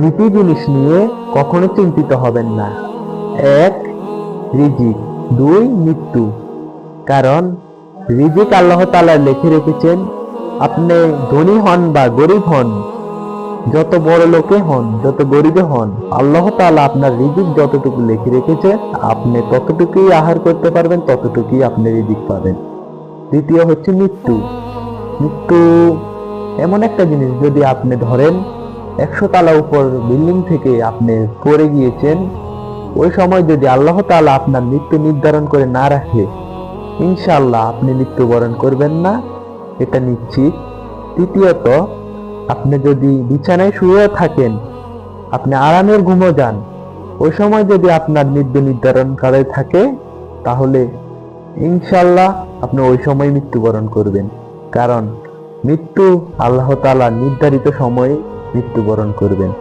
দুটি জিনিস নিয়ে কখনো চিন্তিত হবেন না। এক, রিজিক। দুই, মৃত্যু। কারণ রিজিক আল্লাহ তাআলা লিখে রেখেছেন। আপনি ধনী হন বা গরিব হন, যত বড় লোকে হন, যত গরিবে হন, আল্লাহ তাআলা আপনার রিজিক যতটুকু লিখে রেখেছে আপনি ততটুকুই আহার করতে পারবেন, ততটুকুই আপনি রিজিক পাবেন। দ্বিতীয় হচ্ছে মৃত্যু। মৃত্যু এমন একটা জিনিস, যদি আপনি ধরেন 100 তলা উপর বিল্ডিং থেকে আপনি পড়ে গিয়েছেন, ওই সময় যদি আল্লাহ তাআলা আপনার মৃত্যু নির্ধারণ করে না রাখে, ইনশাআল্লাহ আপনি মৃত্যুবরণ করবেন না, এটা নিশ্চিত। তৃতীয়ত, আপনি যদি বিছানায় শুয়ে থাকেন, আপনি আরামের ঘুমো যান, ওই সময় যদি আপনার মৃত্যু নির্ধারণ করে থাকে, তাহলে ইনশাআল্লাহ আপনি ওই সময় মৃত্যুবরণ করবেন। কারণ মৃত্যু আল্লাহ তাআলা নির্ধারিত সময়ে মৃত্যুবরণ করবেন।